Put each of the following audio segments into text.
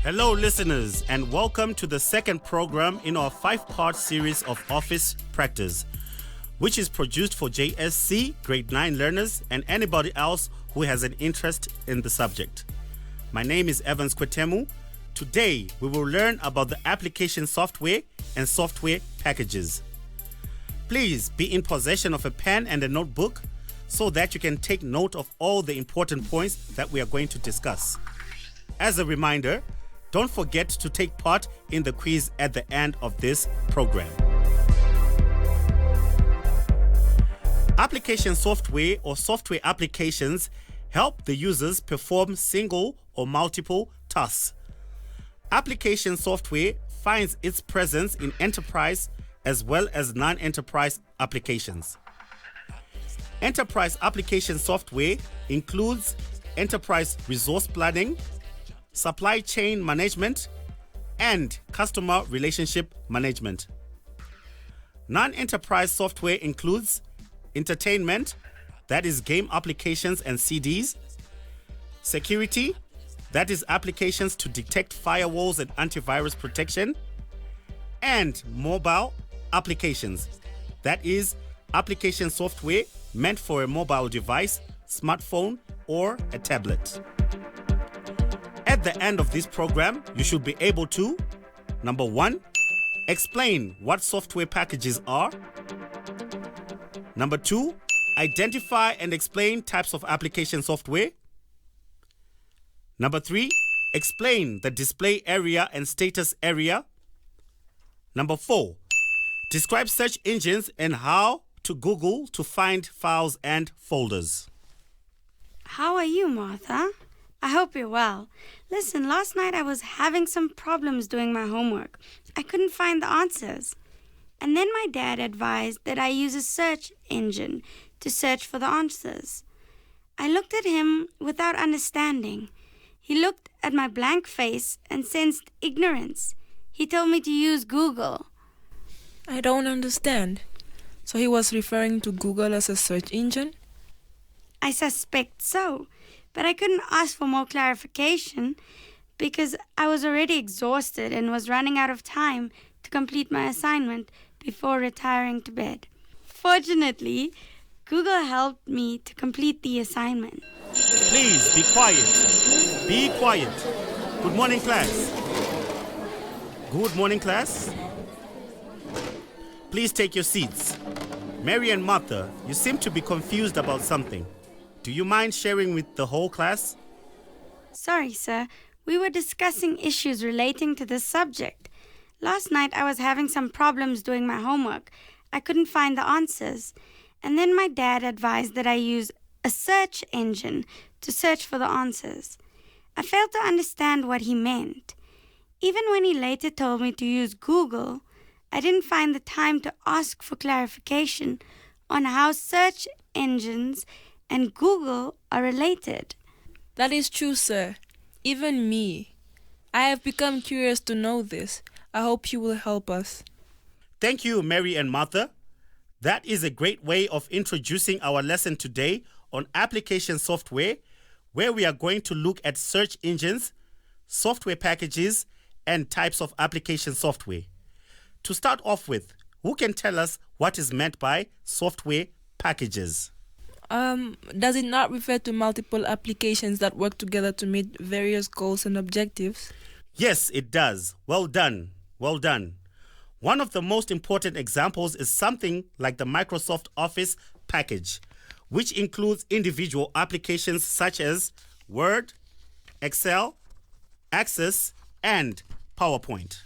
Hello, listeners, and welcome to the second program in our 5-part series of Office Practice, which is produced for JSC Grade 9 learners and anybody else who has an interest in the subject. My name is Evans Kwetemu. Today, we will learn about the application software and software packages. Please be in possession of a pen and a notebook so that you can take note of all the important points that we are going to discuss. As a reminder, don't forget to take part in the quiz at the end of this program. Application software or software applications help the users perform single or multiple tasks. Application software finds its presence in enterprise as well as non-enterprise applications. Enterprise application software includes enterprise resource planning, supply chain management, and customer relationship management. Non-enterprise software includes entertainment, that is game applications and CDs, security, that is applications to detect firewalls and antivirus protection, and mobile applications, that is application software meant for a mobile device, smartphone, or a tablet. At the end of this program, you should be able to, number 1, explain what software packages are. Number 2, identify and explain types of application software. Number 3, explain the display area and status area. Number 4, describe search engines and how to Google to find files and folders. How are you, Martha? I hope you're well. Listen, last night I was having some problems doing my homework. I couldn't find the answers. And then my dad advised that I use a search engine to search for the answers. I looked at him without understanding. He looked at my blank face and sensed ignorance. He told me to use Google. I don't understand. So he was referring to Google as a search engine? I suspect so. But I couldn't ask for more clarification because I was already exhausted and was running out of time to complete my assignment before retiring to bed. Fortunately, Google helped me to complete the assignment. Please be quiet. Be quiet. Good morning, class. Good morning, class. Please take your seats. Mary and Martha, you seem to be confused about something. Do you mind sharing with the whole class? Sorry, sir. We were discussing issues relating to this subject. Last night I was having some problems doing my homework. I couldn't find the answers. And then my dad advised that I use a search engine to search for the answers. I failed to understand what he meant. Even when he later told me to use Google, I didn't find the time to ask for clarification on how search engines and Google are related. That is true, sir. Even me. I have become curious to know this. I hope you will help us. Thank you, Mary and Martha. That is a great way of introducing our lesson today on application software, where we are going to look at search engines, software packages, and types of application software. To start off with, who can tell us what is meant by software packages? Does it not refer to multiple applications that work together to meet various goals and objectives? Yes, it does. Well done. Well done. One of the most important examples is something like the Microsoft Office package, which includes individual applications such as Word, Excel, Access, and PowerPoint.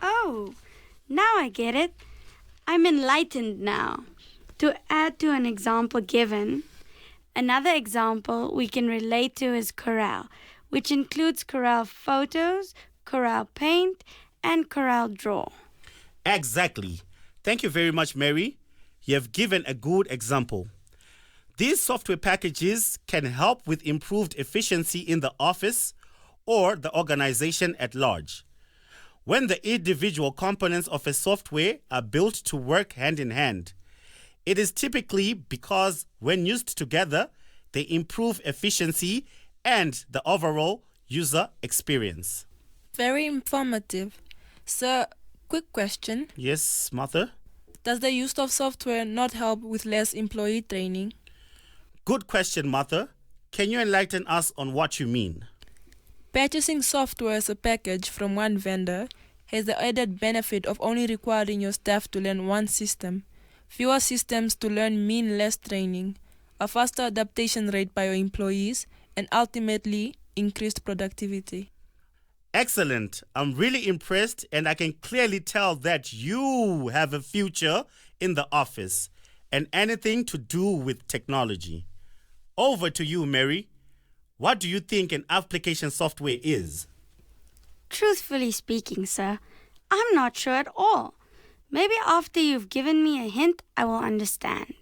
Oh, now I get it. I'm enlightened now. To add to an example given, another example we can relate to is Corel, which includes Corel Photos, Corel Paint, and Corel Draw. Exactly. Thank you very much, Mary. You have given a good example. These software packages can help with improved efficiency in the office or the organization at large. When the individual components of a software are built to work hand in hand, it is typically because when used together, they improve efficiency and the overall user experience. Very informative. Sir, quick question. Yes, Martha? Does the use of software not help with less employee training? Good question, Martha. Can you enlighten us on what you mean? Purchasing software as a package from one vendor has the added benefit of only requiring your staff to learn one system. Fewer systems to learn mean less training, a faster adaptation rate by your employees, and ultimately increased productivity. Excellent. I'm really impressed, and I can clearly tell that you have a future in the office and anything to do with technology. Over to you, Mary. What do you think an application software is? Truthfully speaking, sir, I'm not sure at all. Maybe after you've given me a hint, I will understand.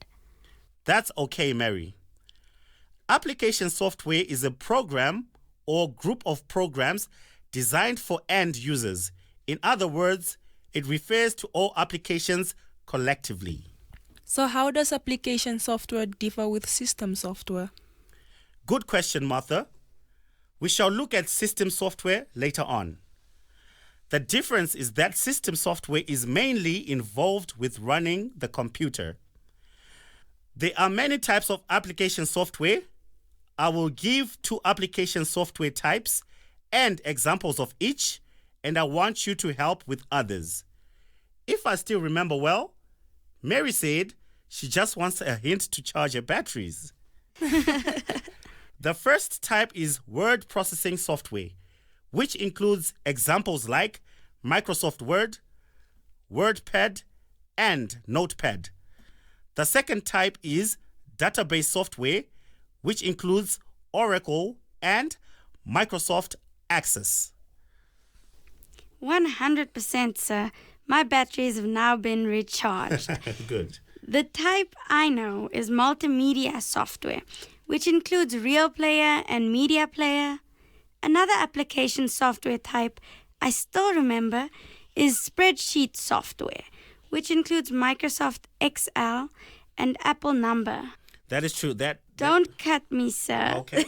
That's okay, Mary. Application software is a program or group of programs designed for end users. In other words, it refers to all applications collectively. So how does application software differ with system software? Good question, Martha. We shall look at system software later on. The difference is that system software is mainly involved with running the computer. There are many types of application software. I will give 2 application software types and examples of each, and I want you to help with others. If I still remember well, Mary said she just wants a hint to charge her batteries. The first type is word processing software, which includes examples like Microsoft Word, WordPad, and Notepad. The second type is database software, which includes Oracle and Microsoft Access. 100%, sir. My batteries have now been recharged. Good. The type I know is multimedia software, which includes Real Player and Media Player. Another application software type I still remember is spreadsheet software, which includes Microsoft Excel and Apple Number. That is true. Don't cut me, sir. Okay.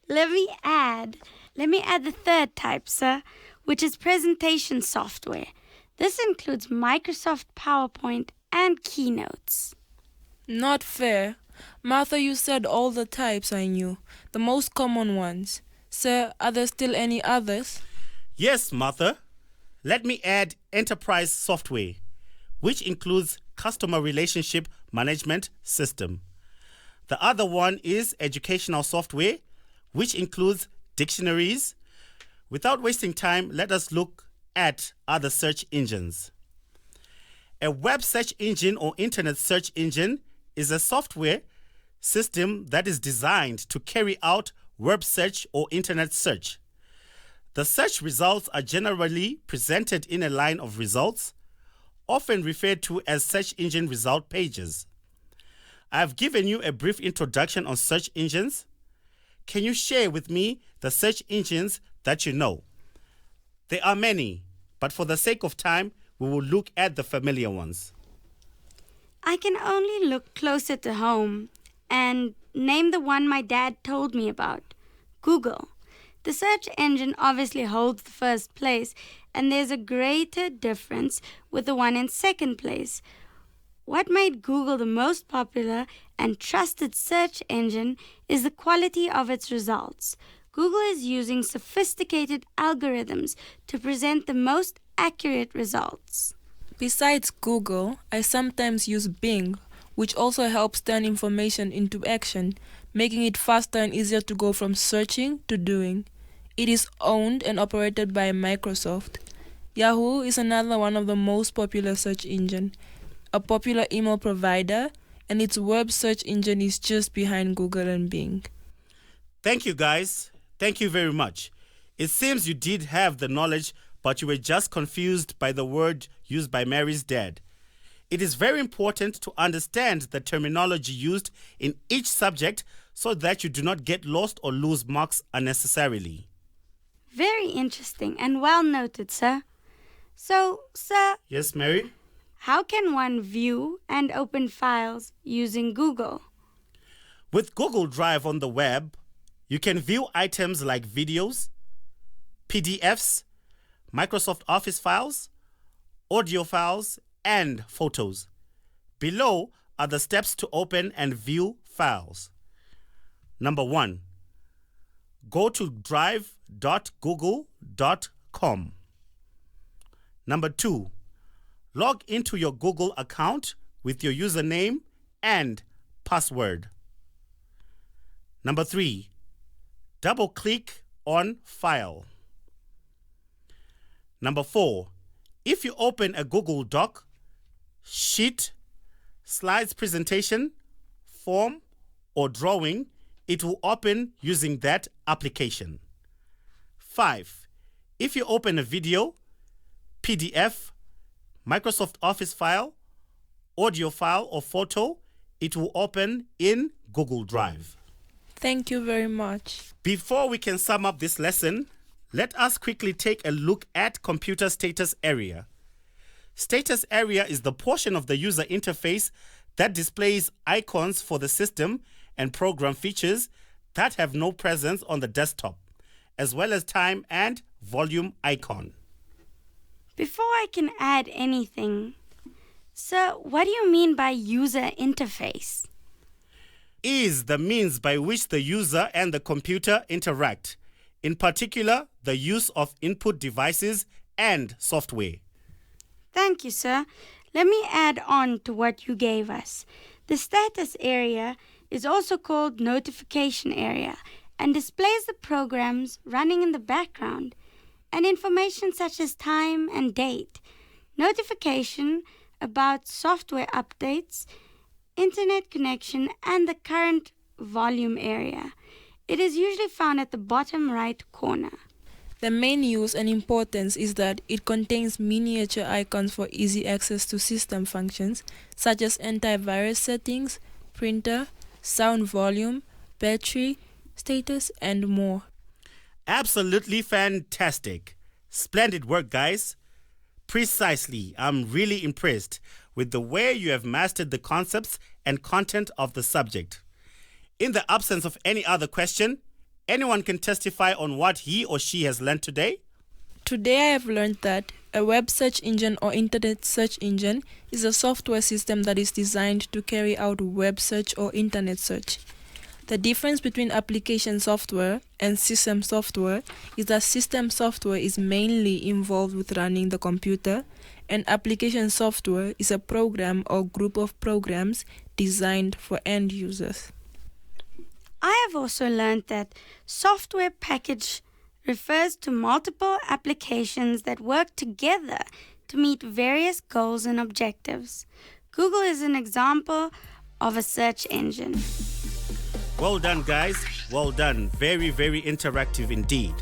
Let me add the third type, sir, which is presentation software. This includes Microsoft PowerPoint and Keynotes. Not fair. Martha, you said all the types I knew, the most common ones. Sir, are there still any others? Yes, Martha. Let me add enterprise software, which includes customer relationship management system. The other one is educational software, which includes dictionaries. Without wasting time, let us look at other search engines. A web search engine or internet search engine is a software system that is designed to carry out web search or internet search. The search results are generally presented in a line of results, often referred to as search engine result pages. I have given you a brief introduction on search engines. Can you share with me the search engines that you know? There are many, but for the sake of time, we will look at the familiar ones. I can only look closer to home and name the one my dad told me about, Google. The search engine obviously holds the first place, and there's a greater difference with the one in second place. What made Google the most popular and trusted search engine is the quality of its results. Google is using sophisticated algorithms to present the most accurate results. Besides Google, I sometimes use Bing, which also helps turn information into action, making it faster and easier to go from searching to doing. It is owned and operated by Microsoft. Yahoo is another one of the most popular search engines, a popular email provider, and its web search engine is just behind Google and Bing. Thank you, guys. Thank you very much. It seems you did have the knowledge, but you were just confused by the word used by Mary's dad. It is very important to understand the terminology used in each subject so that you do not get lost or lose marks unnecessarily. Very interesting and well noted, sir. So, sir, Yes, Mary? how can one view and open files using Google? With Google Drive on the web, You can view items like videos, PDFs, Microsoft Office files, audio files, and photos. Below are the steps to open and view files. Number 1. Go to drive.google.com. Number 2. Log into your Google account with your username and password. Number 3. Double-click on File. Number 4. If you open a Google Doc, sheet, slides presentation, form, or drawing, it will open using that application. 5. If you open a video, PDF, Microsoft Office file, audio file, or photo, it will open in Google Drive. Thank you very much. Before we can sum up this lesson, let us quickly take a look at computer status area. Status area is the portion of the user interface that displays icons for the system and program features that have no presence on the desktop, as well as time and volume icon. Before I can add anything, sir, what do you mean by user interface? Is the means by which the user and the computer interact, in particular, the use of input devices and software. Thank you, sir. Let me add on to what you gave us. The status area is also called notification area and displays the programs running in the background and information such as time and date, notification about software updates, internet connection, and the current volume area. It is usually found at the bottom right corner. The main use and importance is that it contains miniature icons for easy access to system functions such as antivirus settings, printer, sound volume, battery, status, and more. Absolutely fantastic. Splendid work, guys. Precisely. I'm really impressed with the way you have mastered the concepts and content of the subject. In the absence of any other question, anyone can testify on what he or she has learned today? Today I have learned that a web search engine or internet search engine is a software system that is designed to carry out web search or internet search. The difference between application software and system software is that system software is mainly involved with running the computer, and application software is a program or group of programs designed for end users. I have also learned that software package refers to multiple applications that work together to meet various goals and objectives. Google is an example of a search engine. Well done, guys. Well done. Very, very interactive indeed.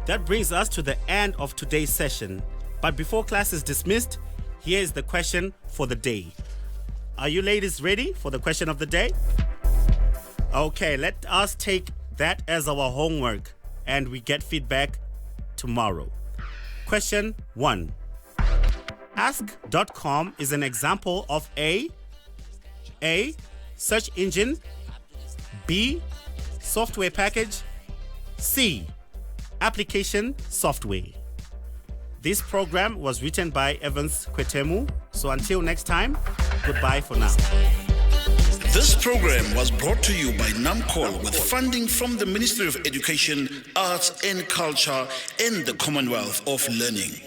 That brings us to the end of today's session. But before class is dismissed, here is the question for the day. Are you ladies ready for the question of the day? Okay, let us take that as our homework and we get feedback tomorrow. Question 1. Ask.com is an example of A. Search engine, B. Software package, C. Application software. This program was written by Evans Kwetemu. So until next time, goodbye for now. This program was brought to you by NAMCOL with funding from the Ministry of Education, Arts and Culture and the Commonwealth of Learning.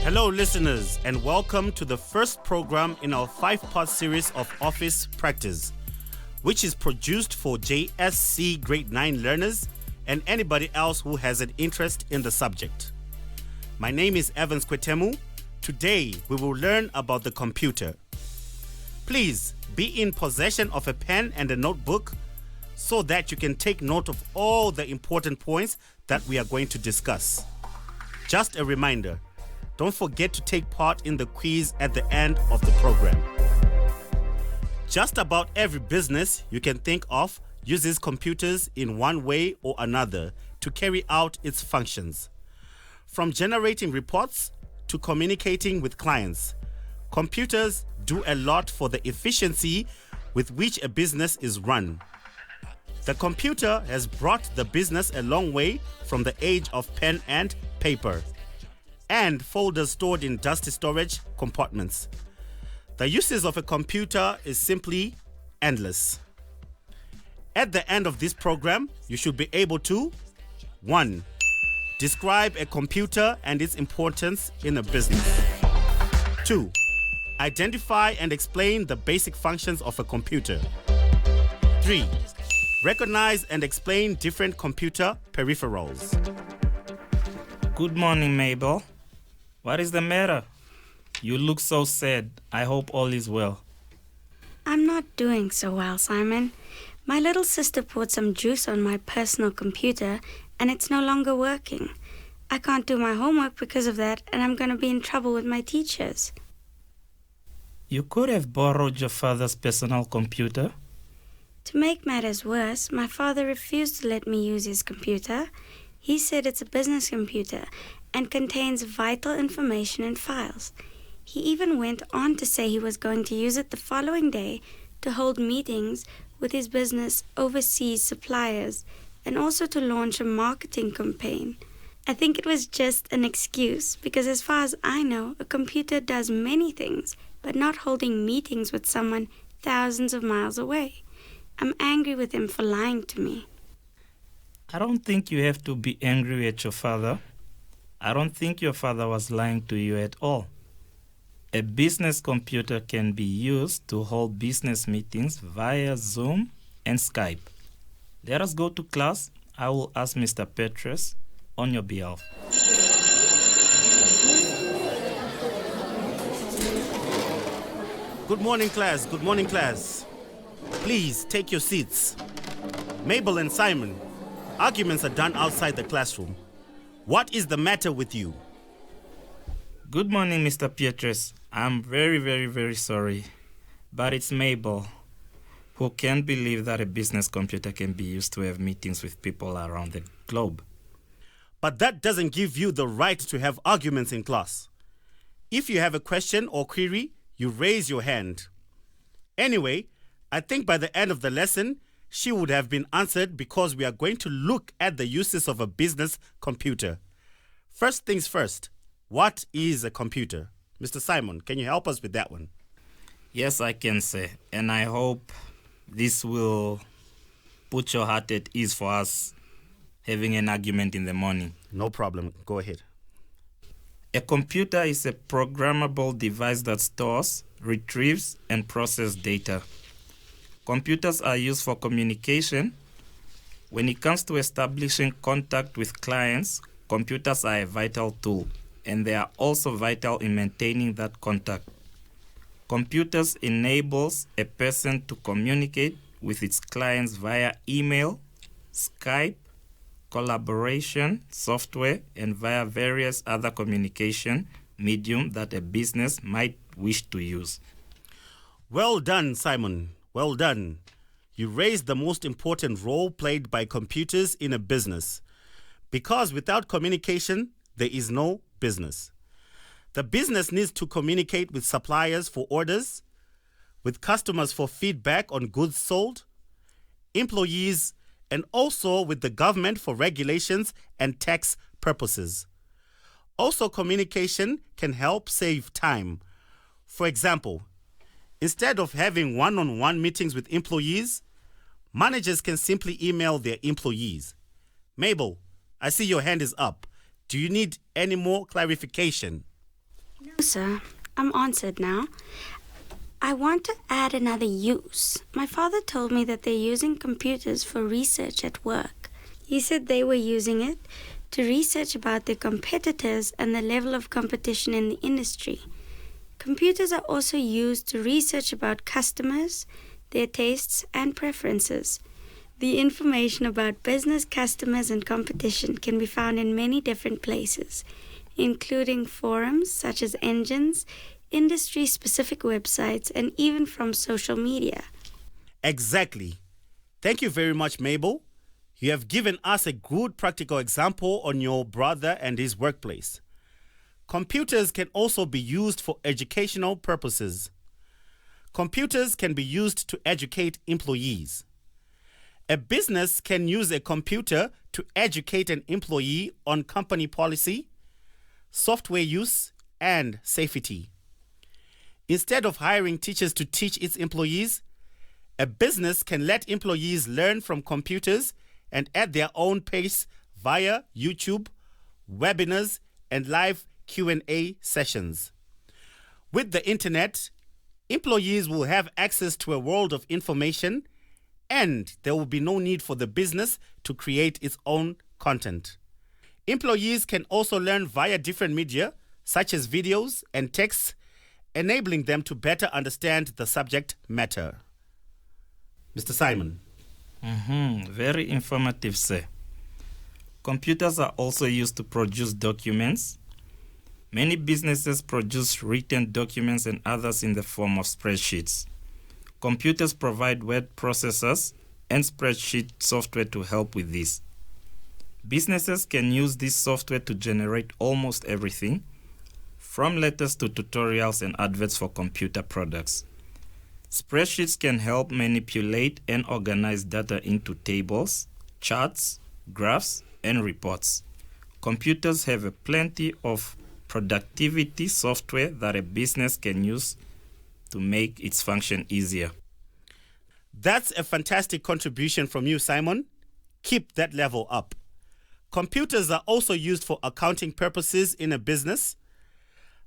Hello, listeners, and welcome to the first program in our 5-part series of Office Practice, which is produced for JSC Grade 9 learners and anybody else who has an interest in the subject. My name is Evans Kwetemu. Today, we will learn about the computer. Please be in possession of a pen and a notebook so that you can take note of all the important points that we are going to discuss. Just a reminder, don't forget to take part in the quiz at the end of the program. Just about every business you can think of uses computers in one way or another to carry out its functions. From generating reports to communicating with clients, computers do a lot for the efficiency with which a business is run. The computer has brought the business a long way from the age of pen and paper and folders stored in dusty storage compartments. The uses of a computer is simply endless. At the end of this program, you should be able to 1. Describe a computer and its importance in a business. 2. Identify and explain the basic functions of a computer. 3. Recognize and explain different computer peripherals. Good morning, Mabel. What is the matter? You look so sad. I hope all is well. I'm not doing so well, Simon. My little sister poured some juice on my personal computer and it's no longer working. I can't do my homework because of that and I'm going to be in trouble with my teachers. You could have borrowed your father's personal computer. To make matters worse, my father refused to let me use his computer. He said it's a business computer and contains vital information and files. He even went on to say he was going to use it the following day to hold meetings with his business overseas suppliers and also to launch a marketing campaign. I think it was just an excuse because as far as I know, a computer does many things, but not holding meetings with someone thousands of miles away. I'm angry with him for lying to me. I don't think you have to be angry at your father. I don't think your father was lying to you at all. A business computer can be used to hold business meetings via Zoom and Skype. Let us go to class. I will ask Mr. Petrus on your behalf. Good morning, class. Good morning, class. Please take your seats. Mabel and Simon, arguments are done outside the classroom. What is the matter with you? Good morning, Mr. Petrus. I'm very sorry. But it's Mabel, who can't believe that a business computer can be used to have meetings with people around the globe. But that doesn't give you the right to have arguments in class. If you have a question or query, you raise your hand. Anyway, I think by the end of the lesson, she would have been answered because we are going to look at the uses of a business computer. First things first, what is a computer? Mr. Simon, can you help us with that one? Yes, I can say, and I hope this will put your heart at ease for us having an argument in the morning. No problem. Go ahead. A computer is a programmable device that stores, retrieves, and processes data. Computers are used for communication. When it comes to establishing contact with clients, computers are a vital tool, and they are also vital in maintaining that contact. Computers enables a person to communicate with its clients via email, Skype, collaboration, software, and via various other communication medium that a business might wish to use. Well done, Simon. Well done. You raised the most important role played by computers in a business. Because without communication, there is no business. The business needs to communicate with suppliers for orders, with customers for feedback on goods sold, employees, and also with the government for regulations and tax purposes. Also, communication can help save time. For example, instead of having one-on-one meetings with employees, managers can simply email their employees. Mabel, I see your hand is up. Do you need any more clarification? Sir, I'm answered now. I want to add another use. My father told me that they're using computers for research at work. He said they were using it to research about their competitors and the level of competition in the industry. Computers are also used to research about customers, their tastes and preferences. The information about business, customers, and competition can be found in many different places, including forums such as engines, industry-specific websites, and even from social media. Exactly. Thank you very much, Mabel. You have given us a good practical example on your brother and his workplace. Computers can also be used for educational purposes. Computers can be used to educate employees. A business can use a computer to educate an employee on company policy, software use, and safety. Instead of hiring teachers to teach its employees, a business can let employees learn from computers and at their own pace via YouTube, webinars, and live Q&A sessions. With the internet, employees will have access to a world of information, and there will be no need for the business to create its own content. Employees can also learn via different media, such as videos and texts, enabling them to better understand the subject matter. Mr. Simon. Very informative, sir. Computers are also used to produce documents. Many businesses produce written documents and others in the form of spreadsheets. Computers provide word processors and spreadsheet software to help with this. Businesses can use this software to generate almost everything, from letters to tutorials and adverts for computer products. Spreadsheets can help manipulate and organize data into tables, charts, graphs, and reports. Computers have plenty of productivity software that a business can use to make its function easier. That's a fantastic contribution from you, Simon. Keep that level up. Computers are also used for accounting purposes in a business.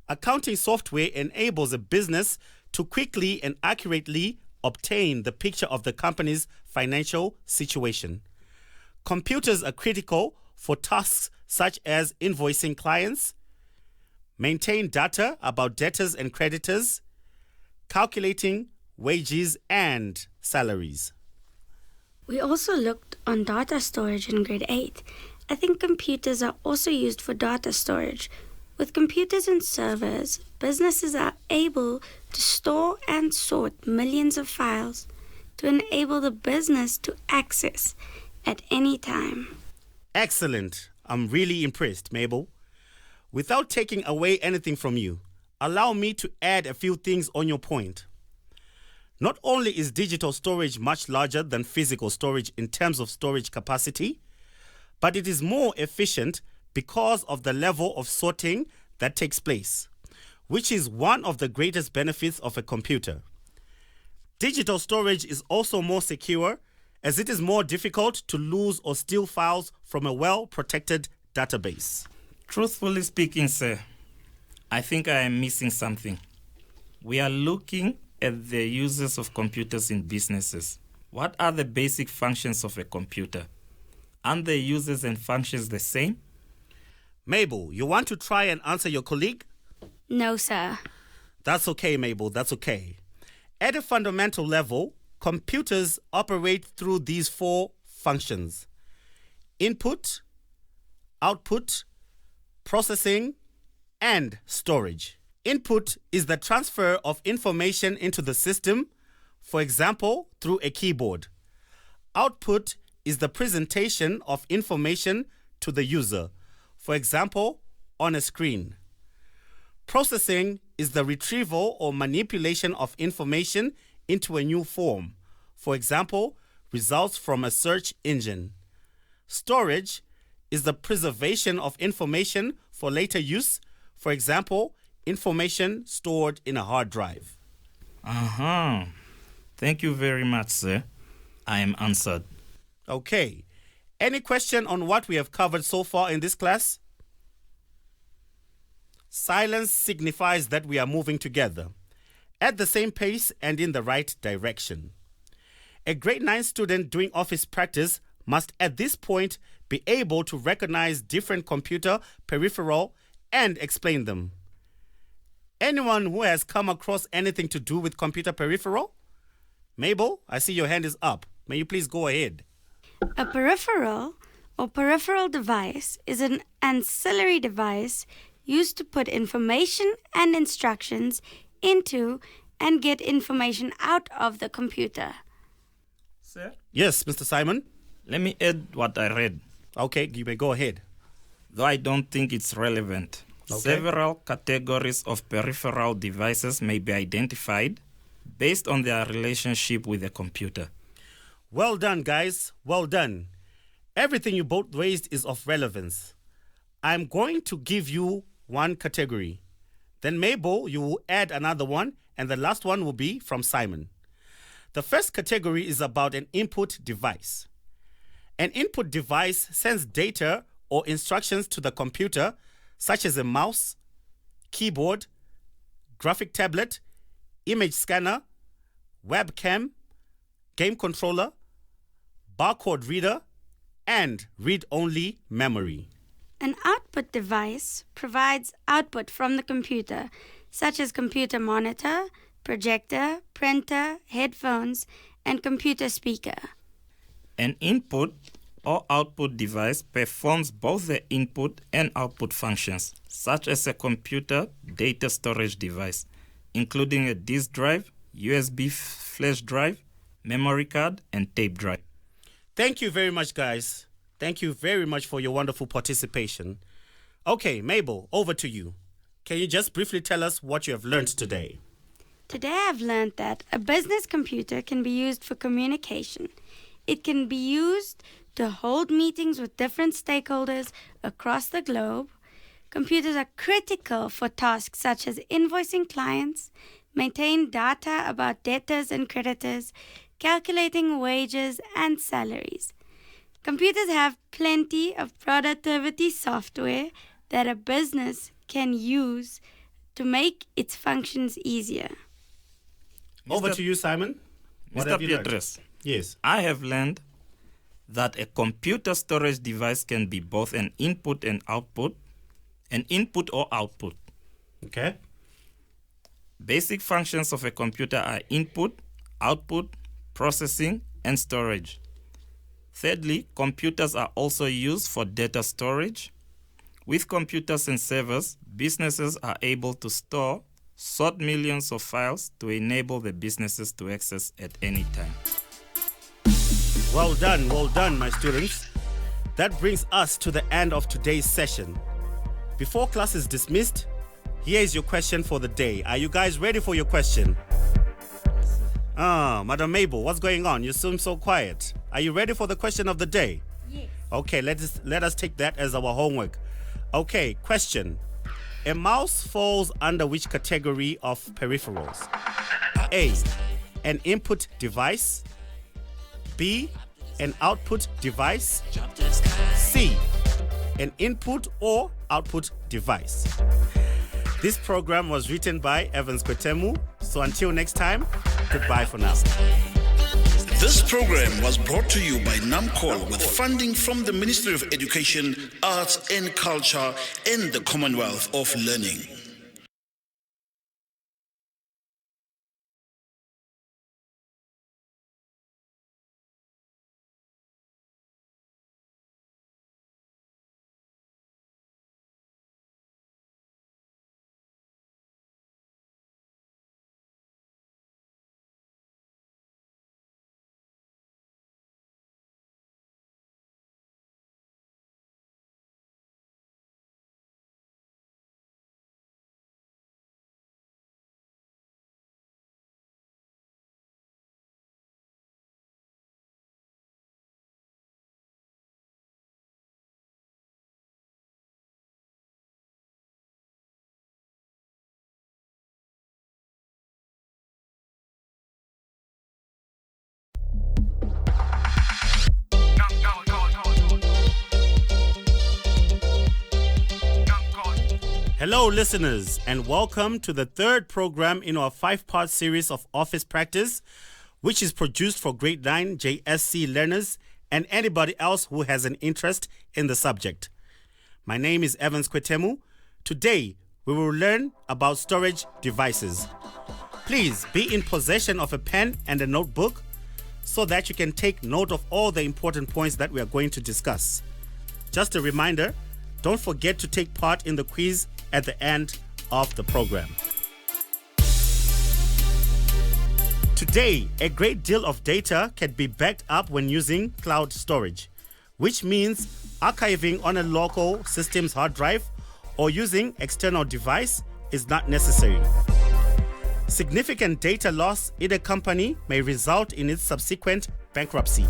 Accounting software enables a business to quickly and accurately obtain the picture of the company's financial situation. Computers are critical for tasks such as invoicing clients, maintain data about debtors and creditors, calculating wages and salaries. We also looked on data storage in grade 8. I think computers are also used for data storage. With computers and servers, businesses are able to store and sort millions of files to enable the business to access at any time. Excellent. I'm really impressed, Mabel. Without taking away anything from you, allow me to add a few things on your point. Not only is digital storage much larger than physical storage in terms of storage capacity, but it is more efficient because of the level of sorting that takes place, which is one of the greatest benefits of a computer. Digital storage is also more secure, as it is more difficult to lose or steal files from a well-protected database. Truthfully speaking, sir, I think I am missing something. We are looking at the uses of computers in businesses. What are the basic functions of a computer? Aren't the uses and functions the same? Mabel, you want to try and answer your colleague? No, sir. That's okay, Mabel, that's okay. At a fundamental level, computers operate through these 4 functions: input, output, processing, and storage. Input is the transfer of information into the system, for example, through a keyboard. Output is the presentation of information to the user, for example, on a screen. Processing is the retrieval or manipulation of information into a new form, for example, results from a search engine. Storage is the preservation of information for later use, for example, information stored in a hard drive. Thank you very much, sir. I am answered. Okay. Any question on what we have covered so far in this class? Silence signifies that we are moving together, at the same pace and in the right direction. A grade 9 student doing office practice must at this point be able to recognize different computer peripheral and explain them. Anyone who has come across anything to do with computer peripheral? Mabel, I see your hand is up. May you please go ahead? A peripheral or peripheral device is an ancillary device used to put information and instructions into and get information out of the computer. Sir? Yes, Mr. Simon? Let me add what I read, Okay, you may go ahead. though I don't think it's relevant. Okay. Several categories of peripheral devices may be identified based on their relationship with the computer. Well done, guys. Well done. Everything you both raised is of relevance. I'm going to give you one category. Then Mabel, you will add another one, and the last one will be from Simon. The first category is about an input device. An input device sends data or instructions to the computer, such as a mouse, keyboard, graphic tablet, image scanner, webcam, game controller, barcode reader, and read-only memory. An output device provides output from the computer, such as computer monitor, projector, printer, headphones, and computer speaker. An input or output device performs both the input and output functions, such as a computer data storage device, including a disk drive, USB flash drive, memory card, and tape drive. Thank you very much, guys. Thank you very much for your wonderful participation. Okay, Mabel, over to you. Can you just briefly tell us what you have learned today? Today I've learned that a business computer can be used for communication. It can be used to hold meetings with different stakeholders across the globe. Computers are critical for tasks such as invoicing clients, maintaining data about debtors and creditors, calculating wages and salaries. Computers have plenty of productivity software that a business can use to make its functions easier. Over to you, Simon. What Mr. have you learned? Pietrus, Yes. I have learned that a computer storage device can be both an input and output, an input or output. Okay. Basic functions of a computer are input, output, processing, and storage. Thirdly, computers are also used for data storage. With computers and servers, businesses are able to sort millions of files to enable the businesses to access at any time. Well done, my students. That brings us to the end of today's session. Before class is dismissed, here is your question for the day. Are you guys ready for your question? Madam Mabel, what's going on? You seem so quiet. Are you ready for the question of the day? Yes. Okay, let us take that as our homework. Okay, question. A mouse falls under which category of peripherals? A, an input device. B, an output device. C, an input or output device. This program was written by Evans Kwetemu. So until next time, goodbye for now. This program was brought to you by NAMCOL with funding from the Ministry of Education, Arts and Culture and the Commonwealth of Learning. Hello, listeners, and welcome to the third program in our 5-part series of Office Practice, which is produced for Grade 9 JSC learners and anybody else who has an interest in the subject. My name is Evans Kwetemu. Today, we will learn about storage devices. Please be in possession of a pen and a notebook so that you can take note of all the important points that we are going to discuss. Just a reminder, don't forget to take part in the quiz at the end of the program. Today, a great deal of data can be backed up when using cloud storage, which means archiving on a local system's hard drive or using external device is not necessary. Significant data loss in a company may result in its subsequent bankruptcy.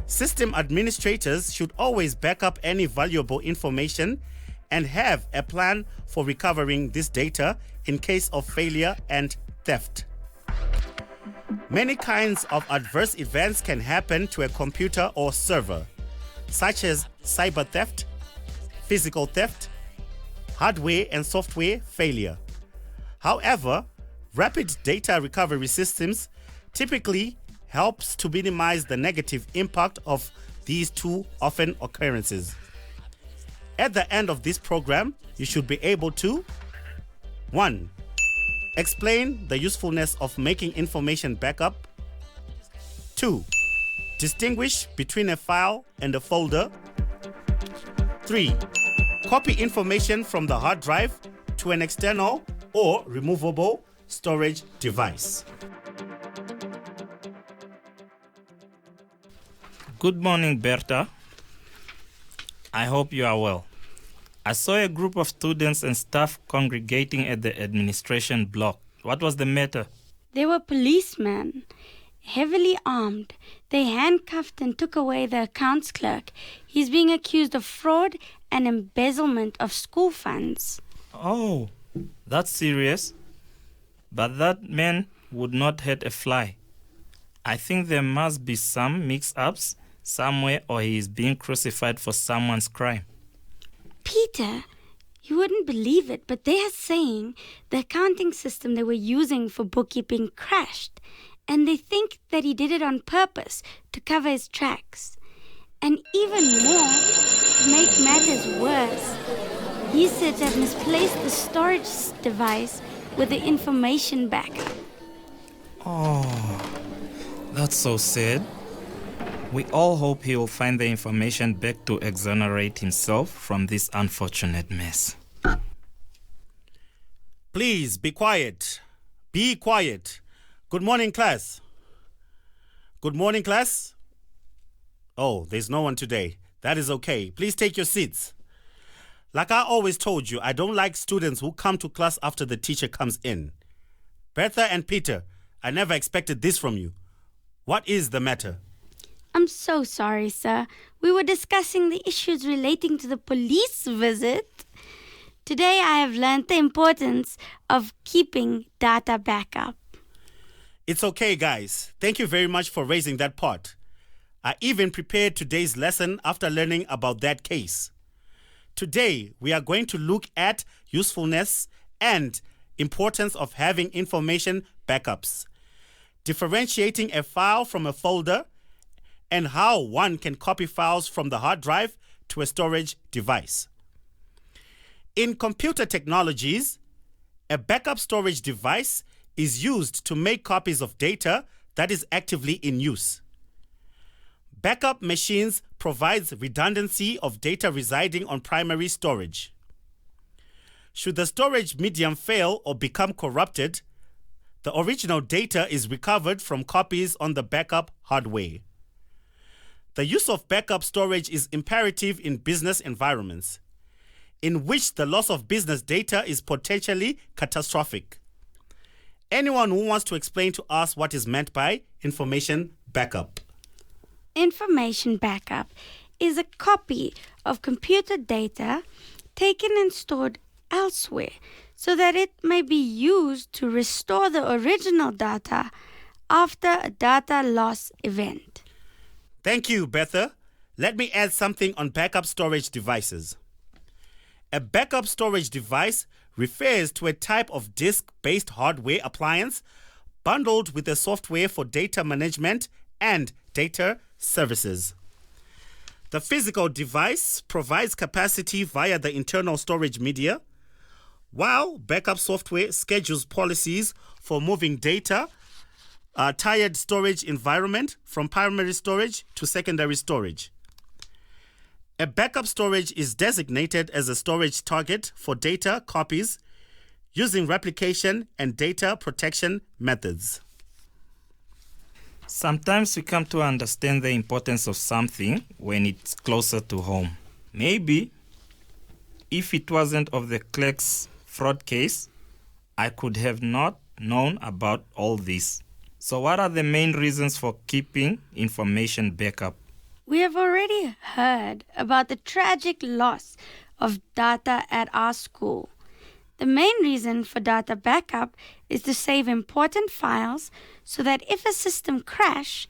System administrators should always back up any valuable information and have a plan for recovering this data in case of failure and theft. Many kinds of adverse events can happen to a computer or server, such as cyber theft, physical theft, hardware and software failure. However, rapid data recovery systems typically helps to minimize the negative impact of these two often occurrences. At the end of this program, you should be able to 1. Explain the usefulness of making information backup. 2. Distinguish between a file and a folder. 3. Copy information from the hard drive to an external or removable storage device. Good morning, Berta. I hope you are well. I saw a group of students and staff congregating at the administration block. What was the matter? They were policemen, heavily armed. They handcuffed and took away the accounts clerk. He's being accused of fraud and embezzlement of school funds. Oh, that's serious. But that man would not hurt a fly. I think there must be some mix-ups somewhere, or he is being crucified for someone's crime. Peter, you wouldn't believe it, but they are saying the accounting system they were using for bookkeeping crashed, and they think that he did it on purpose to cover his tracks. And even more, to make matters worse, he said to have misplaced the storage device with the information backup. Oh, that's so sad. We all hope he will find the information back to exonerate himself from this unfortunate mess. Please be quiet. Be quiet. Good morning, class. Good morning, class. Oh, there's no one today. That is okay. Please take your seats. Like I always told you, I don't like students who come to class after the teacher comes in. Bertha and Peter, I never expected this from you. What is the matter? I'm so sorry, sir. We were discussing the issues relating to the police visit. Today I have learned the importance of keeping data backup. It's okay, guys. Thank you very much for raising that part. I even prepared today's lesson after learning about that case. Today, we are going to look at usefulness and importance of having information backups, differentiating a file from a folder, and how one can copy files from the hard drive to a storage device. In computer technologies, a backup storage device is used to make copies of data that is actively in use. Backup machines provides redundancy of data residing on primary storage. Should the storage medium fail or become corrupted, the original data is recovered from copies on the backup hardware. The use of backup storage is imperative in business environments, in which the loss of business data is potentially catastrophic. Anyone who wants to explain to us what is meant by information backup? Information backup is a copy of computer data taken and stored elsewhere so that it may be used to restore the original data after a data loss event. Thank you, Bertha. Let me add something on backup storage devices. A backup storage device refers to a type of disk-based hardware appliance bundled with a software for data management and data services. The physical device provides capacity via the internal storage media, while backup software schedules policies for moving data, tiered storage environment from primary storage to secondary storage. A backup storage is designated as a storage target for data copies using replication and data protection methods. Sometimes we come to understand the importance of something when it's closer to home. Maybe if it wasn't of the clerk's fraud case, I could have not known about all this. So what are the main reasons for keeping information backup? We have already heard about the tragic loss of data at our school. The main reason for data backup is to save important files so that if a system crash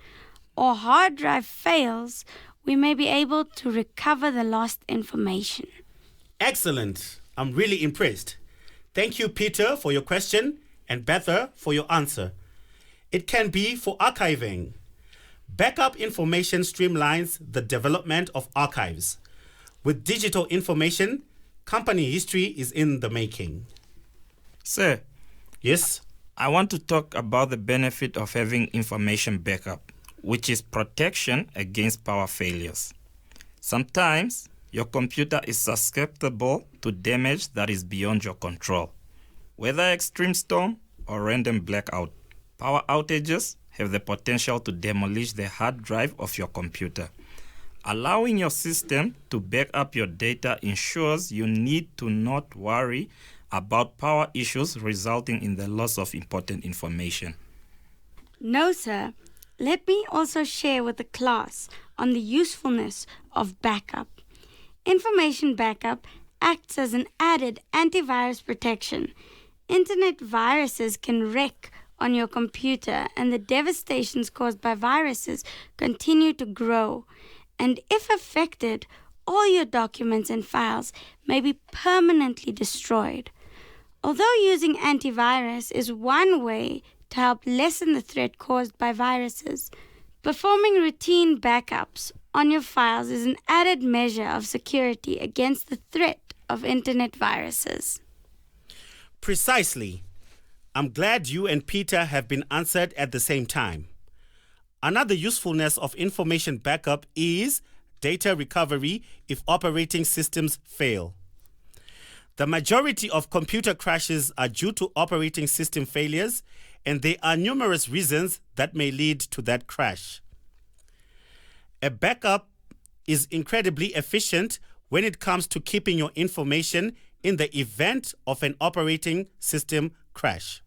or hard drive fails, we may be able to recover the lost information. Excellent. I'm really impressed. Thank you, Peter, for your question and Betha for your answer. It can be for archiving. Backup information streamlines the development of archives. With digital information, company history is in the making. Sir, Yes? I want to talk about the benefit of having information backup, which is protection against power failures. Sometimes your computer is susceptible to damage that is beyond your control. Whether extreme storm or random blackout, power outages have the potential to demolish the hard drive of your computer. Allowing your system to back up your data ensures you need to not worry about power issues resulting in the loss of important information. No, sir. Let me also share with the class on the usefulness of backup. Information backup acts as an added antivirus protection. Internet viruses can wreak on your computer, and the devastations caused by viruses continue to grow. And if affected, all your documents and files may be permanently destroyed. Although using antivirus is one way to help lessen the threat caused by viruses, performing routine backups on your files is an added measure of security against the threat of internet viruses. Precisely. I'm glad you and Peter have been answered at the same time. Another usefulness of information backup is data recovery if operating systems fail. The majority of computer crashes are due to operating system failures, and there are numerous reasons that may lead to that crash. A backup is incredibly efficient when it comes to keeping your information in the event of an operating system crash.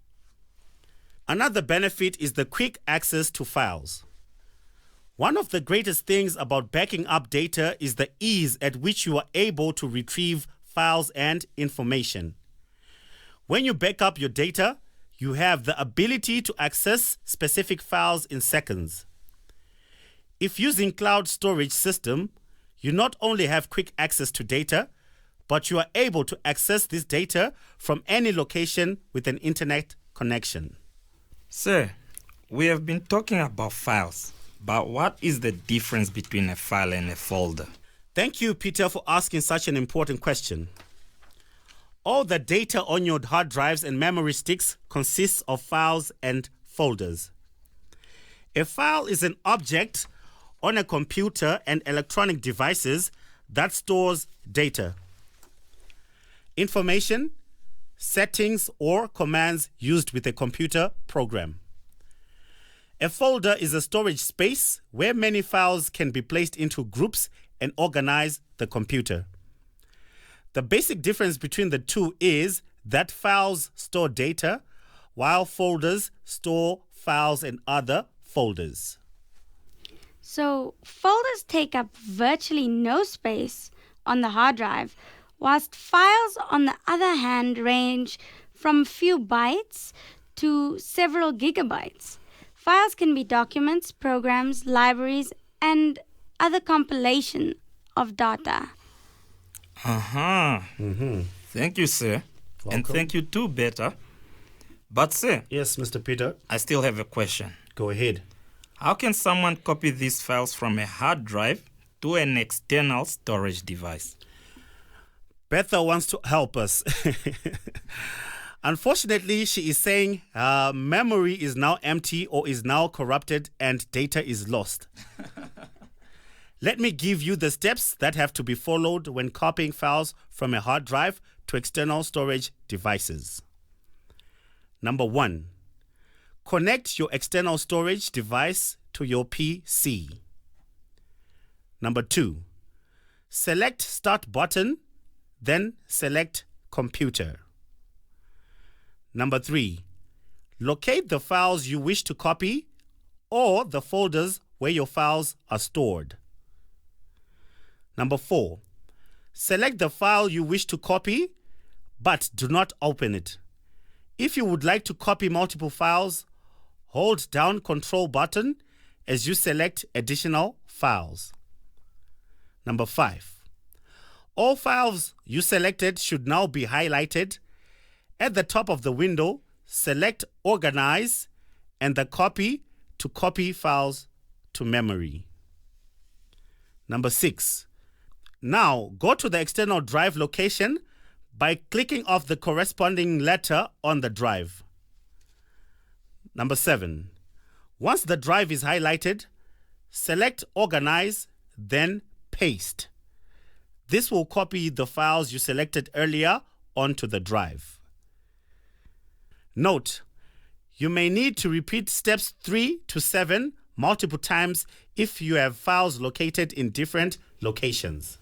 Another benefit is the quick access to files. One of the greatest things about backing up data is the ease at which you are able to retrieve files and information. When you back up your data, you have the ability to access specific files in seconds. If using cloud storage system, you not only have quick access to data, but you are able to access this data from any location with an internet connection. Sir, we have been talking about files, but what is the difference between a file and a folder? Thank you, Peter, for asking such an important question. All the data on your hard drives and memory sticks consists of files and folders. A file is an object on a computer and electronic devices that stores data, information, settings, or commands used with a computer program. A folder is a storage space where many files can be placed into groups and organize the computer. The basic difference between the two is that files store data, while folders store files and other folders. So, folders take up virtually no space on the hard drive, whilst files, on the other hand, range from a few bytes to several gigabytes. Files can be documents, programs, libraries, and other compilation of data. Uh-huh. Thank you, sir. And Welcome. thank you too, Beta. But, sir, Yes, Mr. Peter. I still have a question. Go ahead. How can someone copy these files from a hard drive to an external storage device? Betha wants to help us. Unfortunately, she is saying memory is now empty or is now corrupted and data is lost. Let me give you the steps that have to be followed when copying files from a hard drive to external storage devices. Number 1, connect your external storage device to your PC. Number 2, select Start button, then select Computer. Number 3, locate the files you wish to copy or the folders where your files are stored. Number 4, select the file you wish to copy, but do not open it. If you would like to copy multiple files, hold down Control button as you select additional files. Number 5, all files you selected should now be highlighted. At the top of the window, select Organize and the copy to copy files to memory. Number 6, now go to the external drive location by clicking off the corresponding letter on the drive. Number 7, once the drive is highlighted, select Organize, then Paste. This will copy the files you selected earlier onto the drive. Note, you may need to repeat steps 3 to 7 multiple times if you have files located in different locations.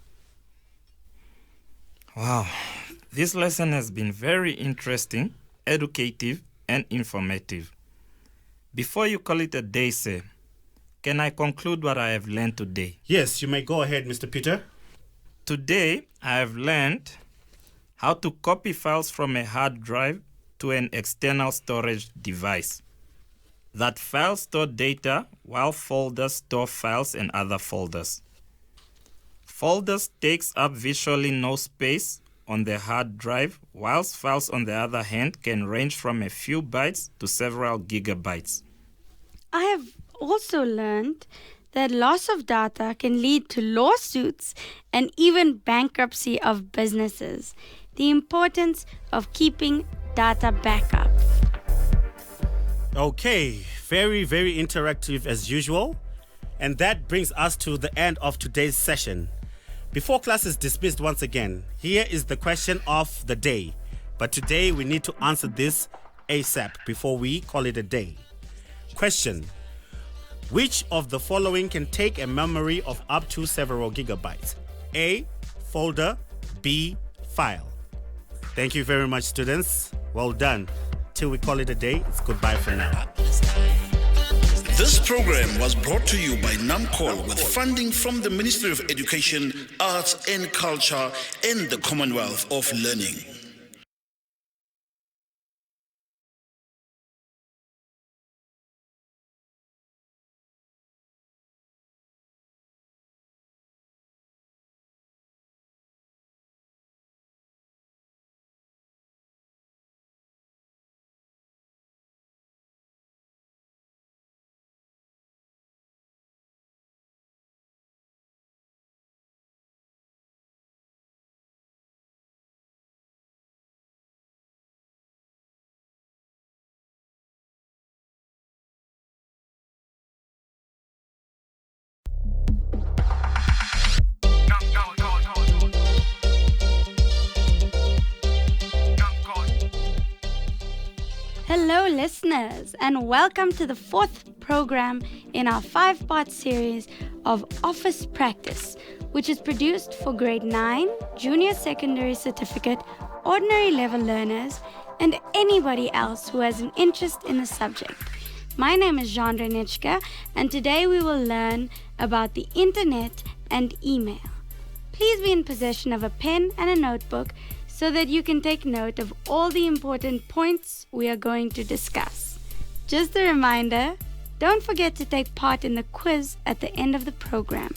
Wow, this lesson has been very interesting, educative, and informative. Before you call it a day, sir, can I conclude what I have learned today? Yes, you may go ahead, Mr. Peter. Today, I have learned how to copy files from a hard drive to an external storage device. That files store data while folders store files and other folders. Folders takes up visually no space on the hard drive, whilst files on the other hand can range from a few bytes to several gigabytes. I have also learned that loss of data can lead to lawsuits and even bankruptcy of businesses. The importance of keeping data backup. Okay, very, very interactive as usual. And that brings us to the end of today's session. Before class is dismissed once again, here is the question of the day. But today we need to answer this ASAP before we call it a day. Question: which of the following can take a memory of up to several gigabytes? A, folder, B, file. Thank you very much, students. Well done. Till we call it a day, it's goodbye for now. This program was brought to you by NAMCOL with funding from the Ministry of Education, Arts and Culture and the Commonwealth of Learning. Hello, listeners, and welcome to the 4th program in our 5-part series of Office Practice, which is produced for grade 9, junior secondary certificate, ordinary level learners, and anybody else who has an interest in the subject. My name is Jandre Nitschke, and today we will learn about the internet and email. Please be in possession of a pen and a notebook so that you can take note of all the important points we are going to discuss. Just a reminder, don't forget to take part in the quiz at the end of the program.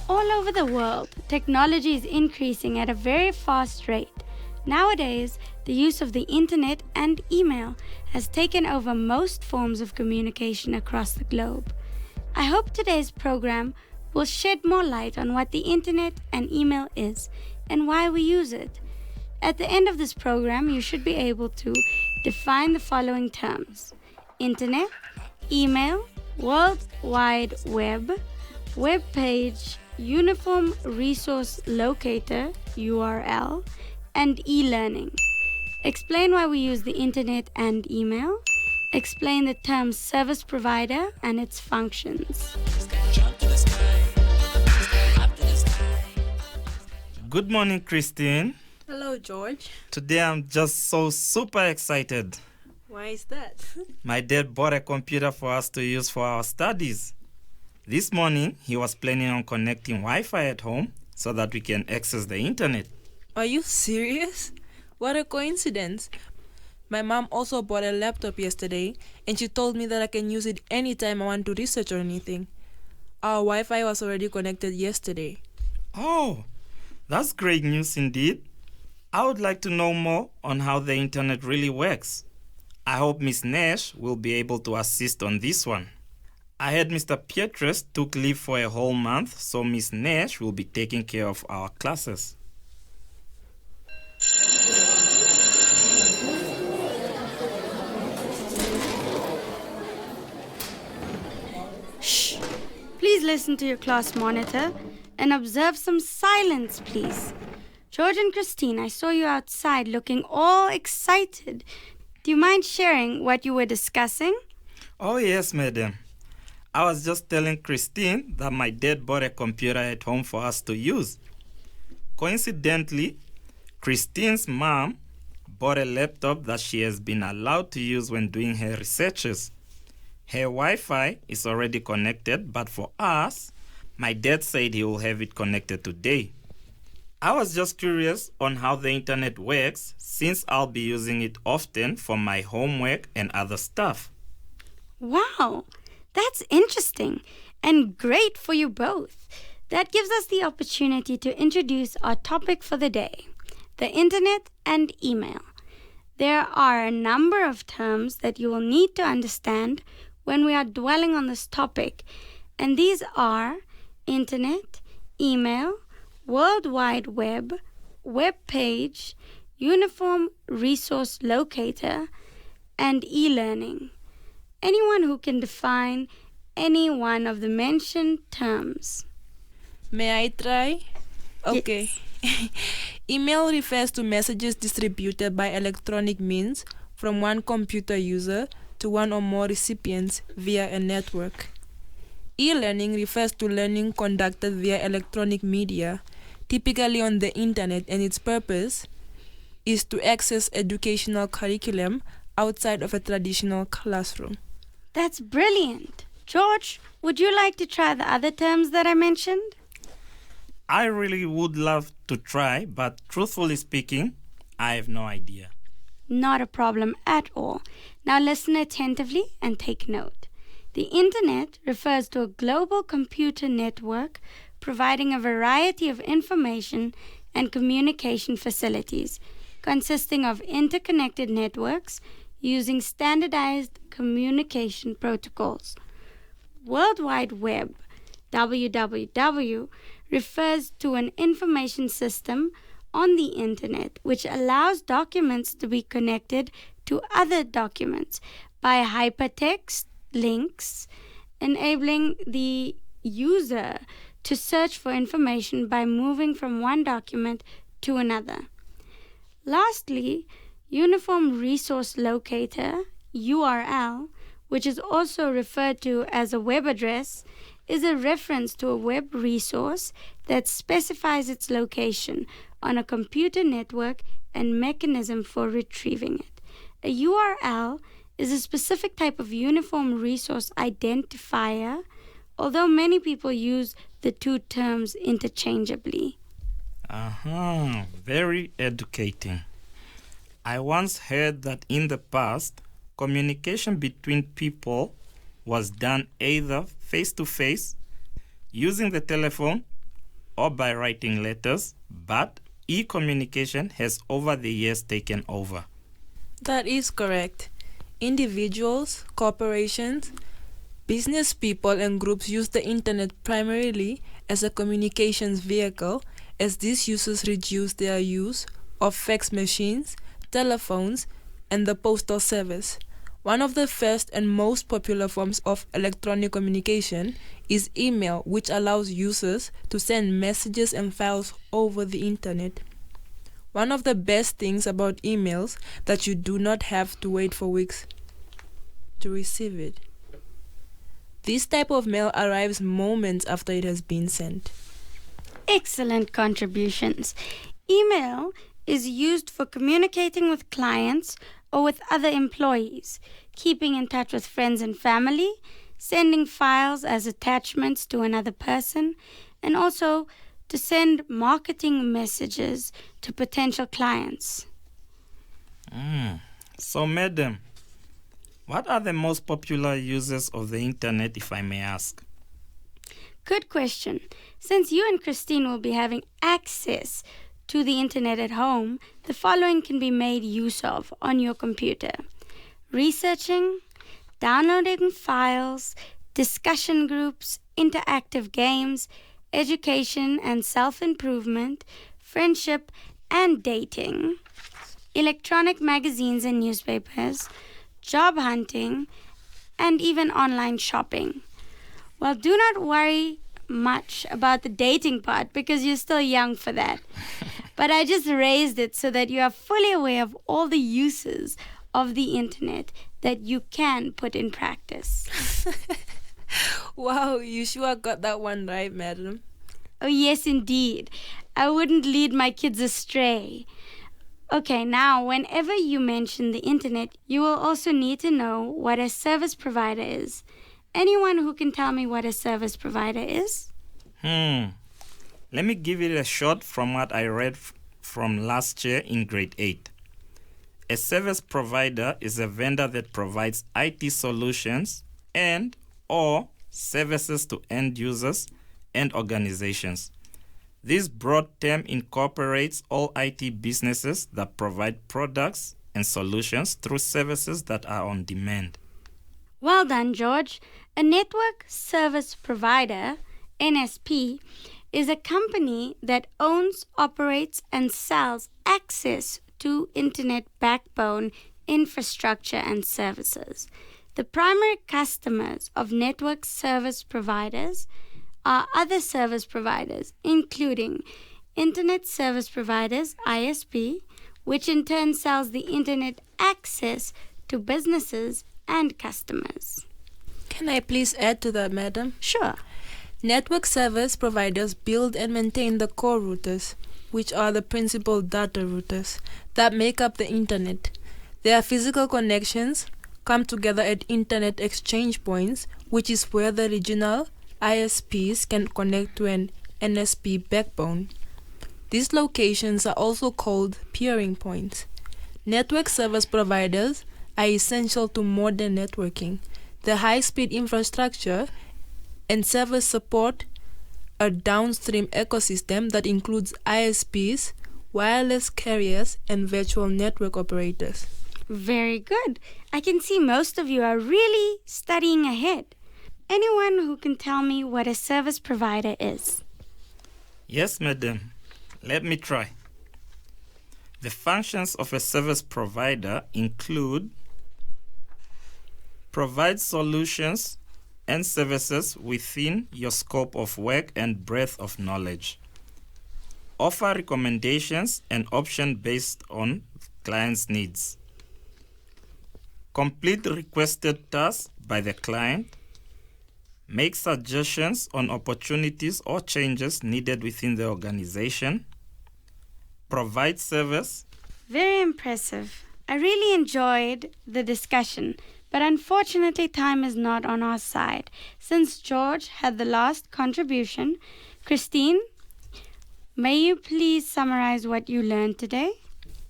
All over the world, technology is increasing at a very fast rate. Nowadays, the use of the internet and email has taken over most forms of communication across the globe. I hope today's program will shed more light on what the internet and email is and why we use it. At the end of this program, you should be able to define the following terms: internet, email, World Wide Web, web page, Uniform Resource Locator, URL, and e-learning. Explain why we use the internet and email. Explain the term service provider and its functions. Good morning, Christine. Hello, George. Today I'm just so super excited. Why is that? My dad bought a computer for us to use for our studies. This morning, he was planning on connecting Wi-Fi at home so that we can access the internet. Are you serious? What a coincidence. My mom also bought a laptop yesterday, and she told me that I can use it anytime I want to research or anything. Our Wi-Fi was already connected yesterday. Oh, that's great news indeed. I would like to know more on how the internet really works. I hope Miss Nash will be able to assist on this one. I heard Mr. Pietrus took leave for a whole month, so Miss Nash will be taking care of our classes. Shh! Please listen to your class monitor and observe some silence, please. George and Christine, I saw you outside looking all excited. Do you mind sharing what you were discussing? Oh yes, madam. I was just telling Christine that my dad bought a computer at home for us to use. Coincidentally, Christine's mom bought a laptop that she has been allowed to use when doing her researches. Her Wi-Fi is already connected, but for us, my dad said he will have it connected today. I was just curious on how the internet works since I'll be using it often for my homework and other stuff. Wow, that's interesting and great for you both. That gives us the opportunity to introduce our topic for the day, the internet and email. There are a number of terms that you will need to understand when we are dwelling on this topic, and these are internet, email, World Wide Web, web page, Uniform Resource Locator, and e-learning. Anyone who can define any one of the mentioned terms. May I try? Okay. Yes. Email refers to messages distributed by electronic means from one computer user to one or more recipients via a network. E-learning refers to learning conducted via electronic media, typically on the internet, and its purpose is to access educational curriculum outside of a traditional classroom. That's brilliant. George, would you like to try the other terms that I mentioned? I really would love to try, but truthfully speaking, I have no idea. Not a problem at all. Now listen attentively and take note. The internet refers to a global computer network providing a variety of information and communication facilities, consisting of interconnected networks using standardized communication protocols. World Wide Web, WWW, refers to an information system on the internet which allows documents to be connected to other documents by hypertext links, enabling the user to search for information by moving from one document to another. Lastly, Uniform Resource Locator, URL, which is also referred to as a web address, is a reference to a web resource that specifies its location on a computer network and mechanism for retrieving it. A URL is a specific type of uniform resource identifier, although many people use the two terms interchangeably. Very educating. I once heard that in the past, communication between people was done either face-to-face, using the telephone, or by writing letters, but e-communication has over the years taken over. That is correct. Individuals, corporations, business people and groups use the internet primarily as a communications vehicle, as these uses reduce their use of fax machines, telephones, and the postal service. One of the first and most popular forms of electronic communication is email, which allows users to send messages and files over the internet. One of the best things about emails that you do not have to wait for weeks to receive it. This type of mail arrives moments after it has been sent. Excellent contributions. Email is used for communicating with clients or with other employees, keeping in touch with friends and family, sending files as attachments to another person, and also to send marketing messages to potential clients. So, madam, what are the most popular uses of the internet, if I may ask? Good question. Since you and Christine will be having access to the internet at home, the following can be made use of on your computer: researching, downloading files, discussion groups, interactive games, education and self-improvement, friendship and dating, electronic magazines and newspapers, job hunting, and even online shopping. Well, do not worry much about the dating part because you're still young for that. But I just raised it so that you are fully aware of all the uses of the internet that you can put in practice. Wow, you sure got that one right, madam. Oh, yes, indeed. I wouldn't lead my kids astray. Okay, now, whenever you mention the internet, you will also need to know what a service provider is. Anyone who can tell me what a service provider is? Let me give it a shot from what I read from last year in grade 8. A service provider is a vendor that provides IT solutions and or services to end users and organizations. This broad term incorporates all IT businesses that provide products and solutions through services that are on demand. Well done, George. A network service provider, NSP, is a company that owns, operates, and sells access to internet backbone infrastructure and services. The primary customers of network service providers are other service providers, including Internet Service Providers, ISP, which in turn sells the internet access to businesses and customers. Can I please add to that, madam? Sure. Network service providers build and maintain the core routers, which are the principal data routers that make up the internet. Their physical connections come together at internet exchange points, which is where the regional ISPs can connect to an NSP backbone. These locations are also called peering points. Network service providers are essential to modern networking. The high-speed infrastructure and service support a downstream ecosystem that includes ISPs, wireless carriers, and virtual network operators. Very good. I can see most of you are really studying ahead. Anyone who can tell me what a service provider is? Yes, madam. Let me try. The functions of a service provider include provide solutions and services within your scope of work and breadth of knowledge. Offer recommendations and options based on client's needs. Complete requested tasks by the client. Make suggestions on opportunities or changes needed within the organization. Provide service. Very impressive. I really enjoyed the discussion, but unfortunately time is not on our side. Since George had the last contribution, Christine, may you please summarize what you learned today?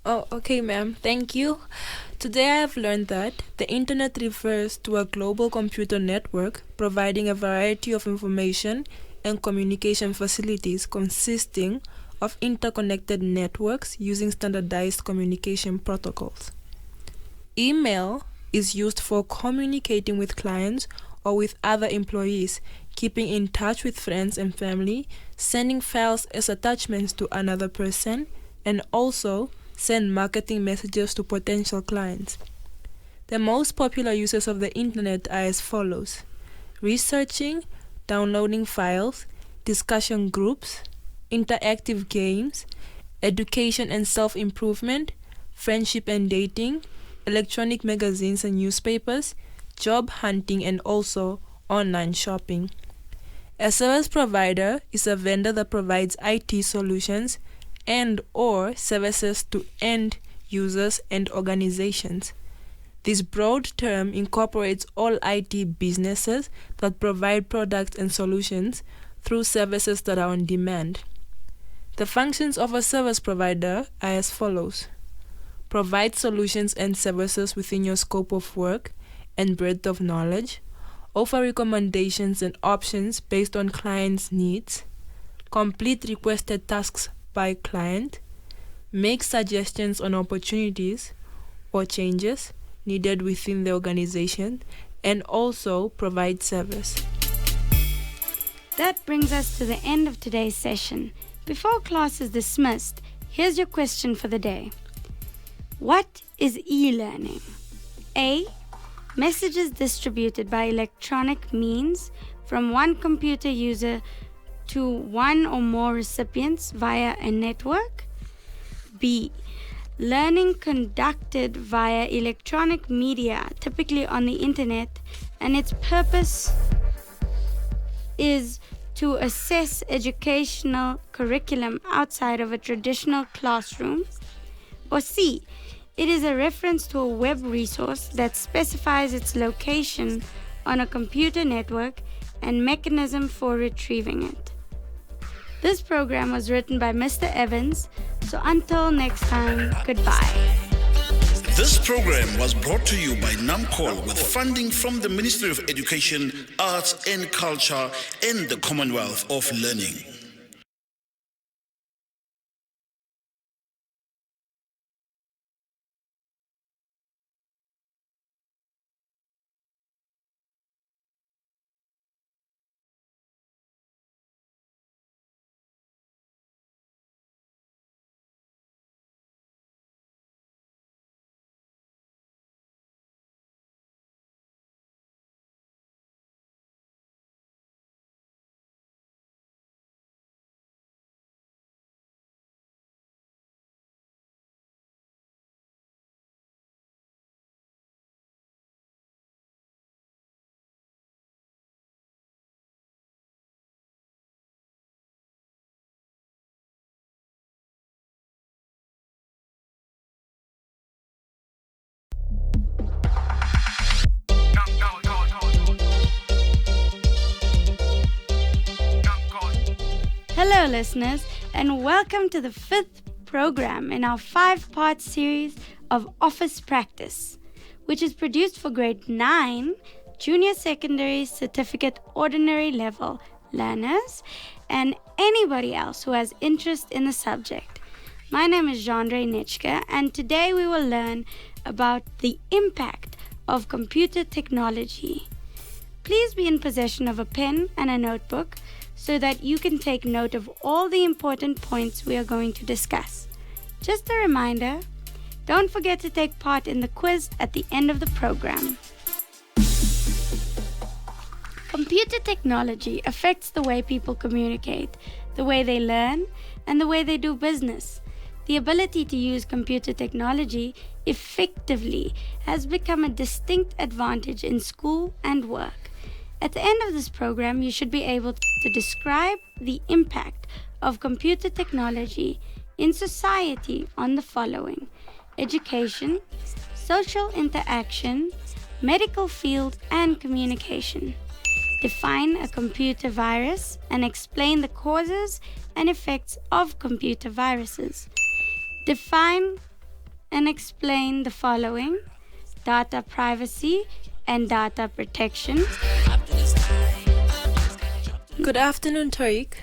Oh, okay, ma'am. Thank you. Today I have learned that the internet refers to a global computer network providing a variety of information and communication facilities consisting of interconnected networks using standardized communication protocols. Email is used for communicating with clients or with other employees, keeping in touch with friends and family, sending files as attachments to another person, and also send marketing messages to potential clients. The most popular uses of the internet are as follows: researching, downloading files, discussion groups, interactive games, education and self-improvement, friendship and dating, electronic magazines and newspapers, job hunting, and also online shopping. A service provider is a vendor that provides IT solutions and/or services to end users and organizations. This broad term incorporates all IT businesses that provide products and solutions through services that are on demand. The functions of a service provider are as follows: provide solutions and services within your scope of work and breadth of knowledge, offer recommendations and options based on clients' needs, complete requested tasks by client, make suggestions on opportunities or changes needed within the organization, and also provide service. That brings us to the end of today's session. Before class is dismissed, here's your question for the day. What is e-learning? A. Messages distributed by electronic means from one computer user to one or more recipients via a network. B. Learning conducted via electronic media, typically on the internet, and its purpose is to assess educational curriculum outside of a traditional classroom. Or C. It is a reference to a web resource that specifies its location on a computer network and mechanism for retrieving it. This program was written by Mr. Evans, so until next time, goodbye. This program was brought to you by NAMCOL with funding from the Ministry of Education, Arts and Culture and the Commonwealth of Learning. Hello, listeners, and welcome to the 5th program in our 5-part series of Office Practice, which is produced for grade 9, junior secondary certificate ordinary level learners, and anybody else who has interest in the subject. My name is Jandre Nitschke, and today we will learn about the impact of computer technology. Please be in possession of a pen and a notebook so that you can take note of all the important points we are going to discuss. Just a reminder, don't forget to take part in the quiz at the end of the program. Computer technology affects the way people communicate, the way they learn, and the way they do business. The ability to use computer technology effectively has become a distinct advantage in school and work. At the end of this program, you should be able to describe the impact of computer technology in society on the following: education, social interaction, medical field, and communication. Define a computer virus and explain the causes and effects of computer viruses. Define and explain the following: data privacy and data protection. Good afternoon, Tariq.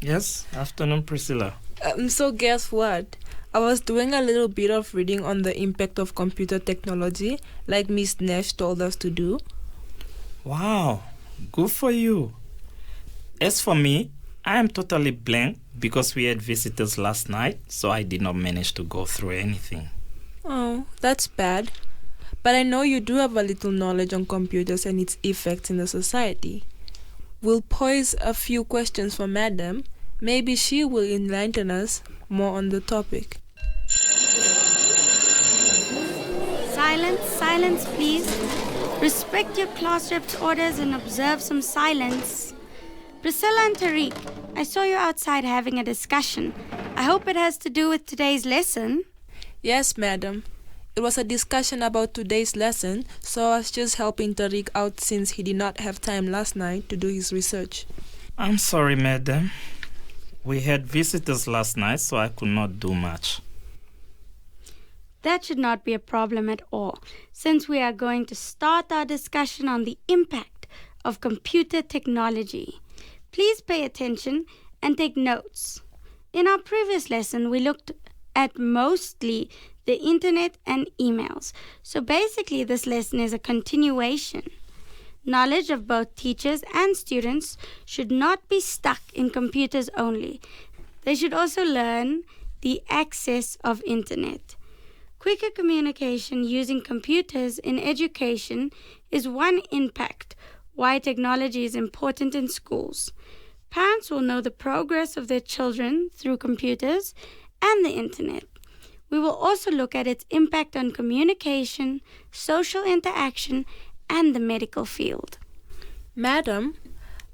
Yes, afternoon, Priscilla. So guess what? I was doing a little bit of reading on the impact of computer technology, like Miss Nash told us to do. Wow, good for you. As for me, I am totally blank because we had visitors last night, so I did not manage to go through anything. Oh, that's bad. But I know you do have a little knowledge on computers and its effects in the society. We'll pose a few questions for Madam. Maybe she will enlighten us more on the topic. Silence, please. Respect your class rep's orders and observe some silence. Priscilla and Tariq, I saw you outside having a discussion. I hope it has to do with today's lesson. Yes, Madam. It was a discussion about today's lesson, so I was just helping Tariq out since he did not have time last night to do his research. I'm sorry, Madam. We had visitors last night, so I could not do much. That should not be a problem at all, since we are going to start our discussion on the impact of computer technology. Please pay attention and take notes. In our previous lesson, we looked at mostly the internet and emails. So basically, this lesson is a continuation. Knowledge of both teachers and students should not be stuck in computers only. They should also learn the access of internet. Quicker communication using computers in education is one impact why technology is important in schools. Parents will know the progress of their children through computers and the internet. We will also look at its impact on communication, social interaction, and the medical field. Madam,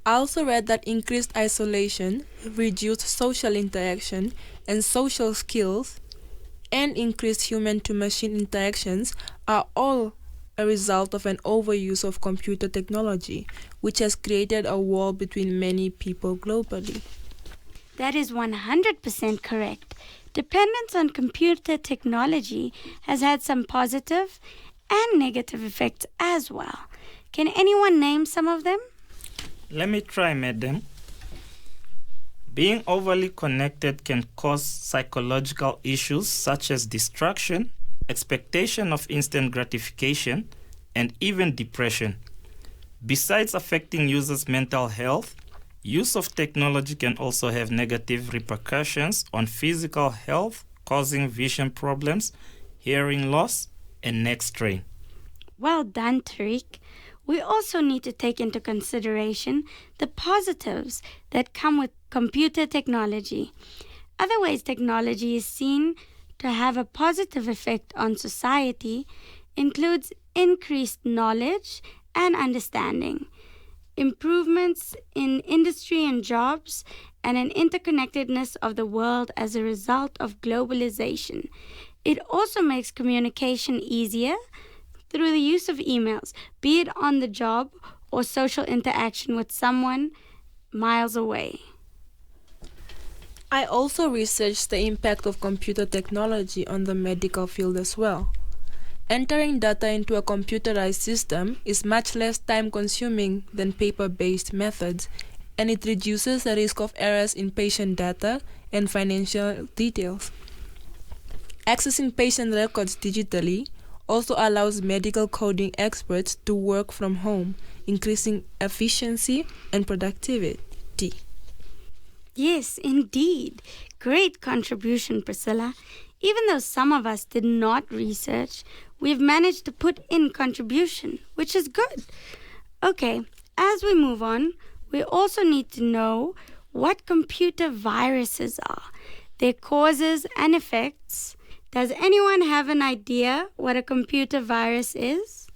I also read that increased isolation, reduced social interaction, and social skills, and increased human-to-machine interactions are all a result of an overuse of computer technology, which has created a wall between many people globally. That is 100% correct. Dependence on computer technology has had some positive and negative effects as well. Can anyone name some of them? Let me try, Madam. Being overly connected can cause psychological issues such as distraction, expectation of instant gratification, and even depression. Besides affecting users' mental health, use of technology can also have negative repercussions on physical health, causing vision problems, hearing loss, and neck strain. Well done, Tariq. We also need to take into consideration the positives that come with computer technology. Other ways technology is seen to have a positive effect on society includes increased knowledge and understanding, improvements in industry and jobs, and an interconnectedness of the world as a result of globalization. It also makes communication easier through the use of emails, be it on the job or social interaction with someone miles away. I also researched the impact of computer technology on the medical field as well. Entering data into a computerized system is much less time-consuming than paper-based methods, and it reduces the risk of errors in patient data and financial details. Accessing patient records digitally also allows medical coding experts to work from home, increasing efficiency and productivity. Yes, indeed. Great contribution, Priscilla. Even though some of us did not research, we've managed to put in contribution, which is good. Okay, as we move on, we also need to know what computer viruses are, their causes and effects. Does anyone have an idea what a computer virus is?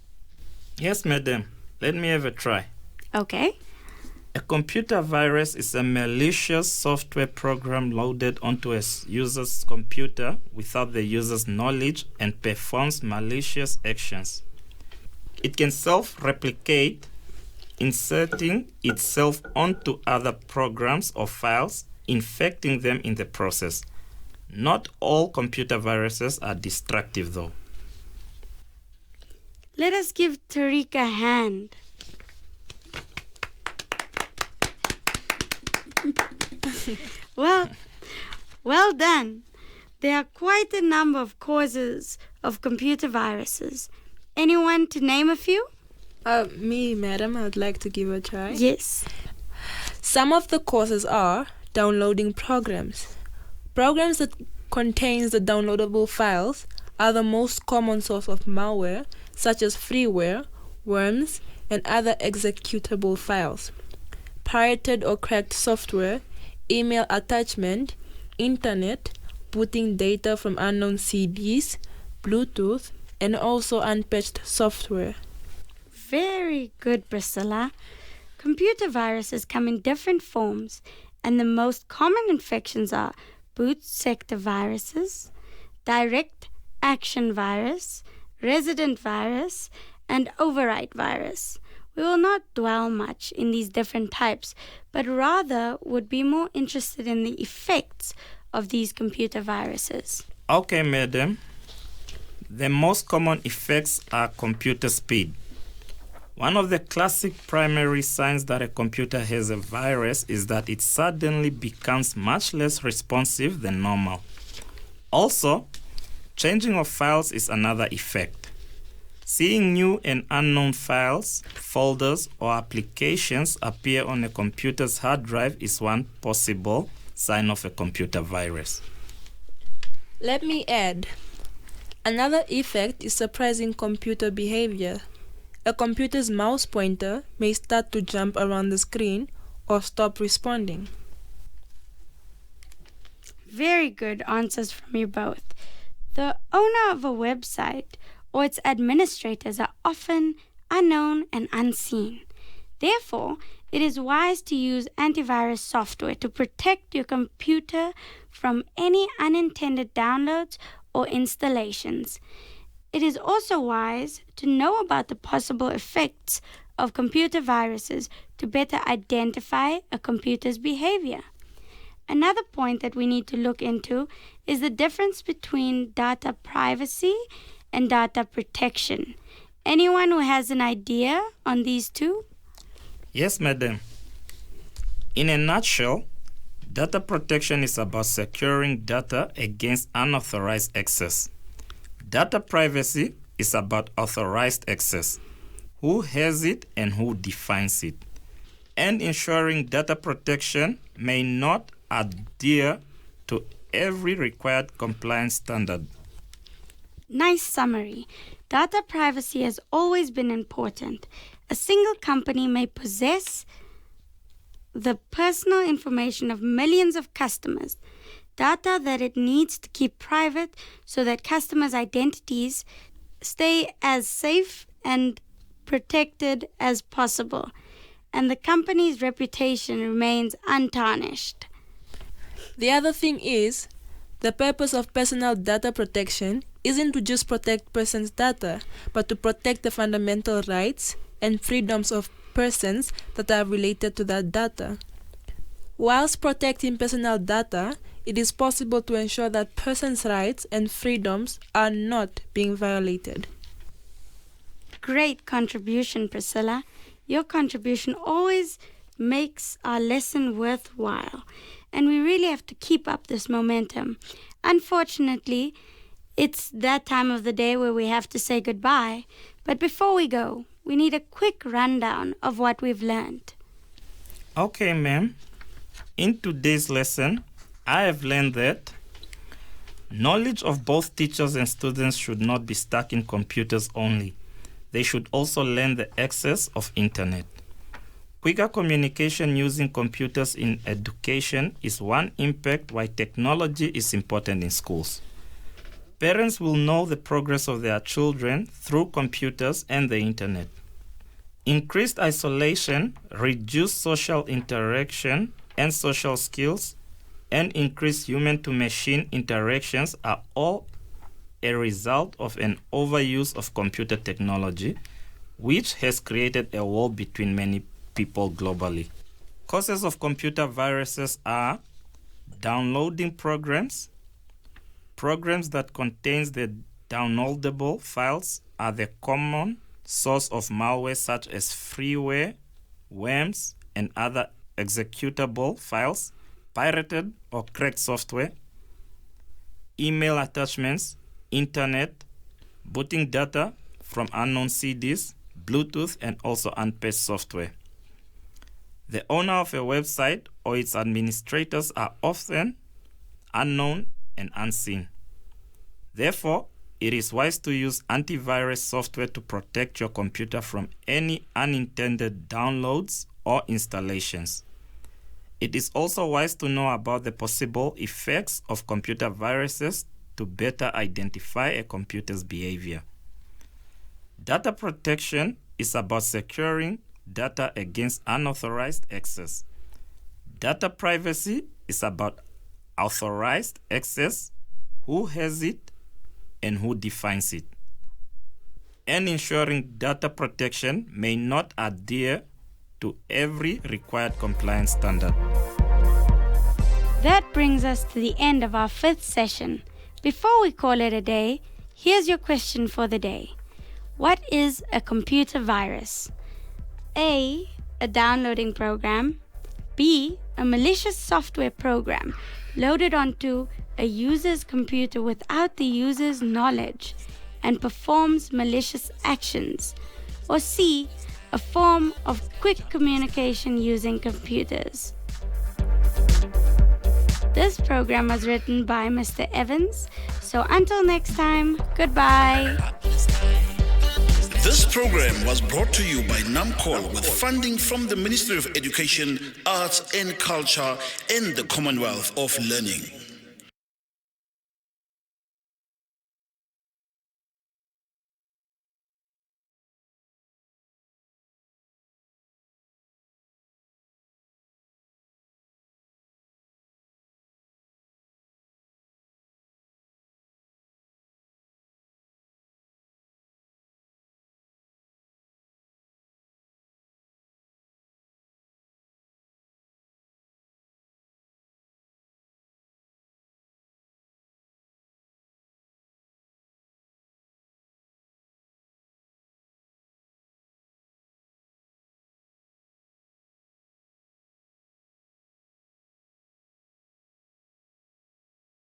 Yes, Madam. Let me have a try. Okay. A computer virus is a malicious software program loaded onto a user's computer without the user's knowledge and performs malicious actions. It can self-replicate, inserting itself onto other programs or files, infecting them in the process. Not all computer viruses are destructive, though. Let us give Tariq a hand. Well done. There are quite a number of causes of computer viruses. Anyone to name a few? Me, madam, I'd like to give a try. Yes. Some of the causes are downloading programs. Programs that contains the downloadable files are the most common source of malware, such as freeware, worms, and other executable files. Pirated or cracked software, email attachment, internet, booting data from unknown CDs, Bluetooth, and also unpatched software. Very good, Priscilla. Computer viruses come in different forms, and the most common infections are boot sector viruses, direct action virus, resident virus, and overwrite virus. We will not dwell much in these different types, but rather would be more interested in the effects of these computer viruses. Okay, madam. The most common effects are computer speed. One of the classic primary signs that a computer has a virus is that it suddenly becomes much less responsive than normal. Also, changing of files is another effect. Seeing new and unknown files, folders, or applications appear on a computer's hard drive is one possible sign of a computer virus. Let me add, another effect is surprising computer behavior. A computer's mouse pointer may start to jump around the screen or stop responding. Very good answers from you both. The owner of a website or its administrators are often unknown and unseen. Therefore, it is wise to use antivirus software to protect your computer from any unintended downloads or installations. It is also wise to know about the possible effects of computer viruses to better identify a computer's behavior. Another point that we need to look into is the difference between data privacy and data protection. Anyone who has an idea on these two? Yes, madam. In a nutshell, data protection is about securing data against unauthorized access. Data privacy is about authorized access, who has it and who defines it, and ensuring data protection may not adhere to every required compliance standard. Nice summary. Data privacy has always been important. A single company may possess the personal information of millions of customers, data that it needs to keep private so that customers' identities stay as safe and protected as possible, and the company's reputation remains untarnished. The other thing is, the purpose of personal data protection isn't to just protect persons' data, but to protect the fundamental rights and freedoms of persons that are related to that data. Whilst protecting personal data, it is possible to ensure that persons' rights and freedoms are not being violated. Great contribution, Priscilla. Your contribution always makes our lesson worthwhile, and we really have to keep up this momentum. Unfortunately, it's that time of the day where we have to say goodbye, but before we go, we need a quick rundown of what we've learned. Okay, ma'am. In today's lesson, I have learned that knowledge of both teachers and students should not be stuck in computers only. They should also learn the access of internet. Quicker communication using computers in education is one impact why technology is important in schools. Parents will know the progress of their children through computers and the internet. Increased isolation, reduced social interaction and social skills, and increased human-to-machine interactions are all a result of an overuse of computer technology, which has created a wall between many people globally. Causes of computer viruses are downloading programs. Programs that contains the downloadable files are the common source of malware such as freeware, worms, and other executable files, pirated or cracked software, email attachments, internet, booting data from unknown CDs, Bluetooth, and also unpatched software. The owner of a website or its administrators are often unknown and unseen. Therefore, it is wise to use antivirus software to protect your computer from any unintended downloads or installations. It is also wise to know about the possible effects of computer viruses to better identify a computer's behavior. Data protection is about securing data against unauthorized access. Data privacy is about authorized access, who has it, and who defines it. And ensuring data protection may not adhere to every required compliance standard. That brings us to the end of our 5th session. Before we call it a day, here's your question for the day. What is a computer virus? A downloading program. B, a malicious software program loaded onto a user's computer without the user's knowledge and performs malicious actions. Or C, a form of quick communication using computers. This program was written by Mr. Evans. So until next time, goodbye. This program was brought to you by NAMCOL with funding from the Ministry of Education, Arts and Culture and the Commonwealth of Learning.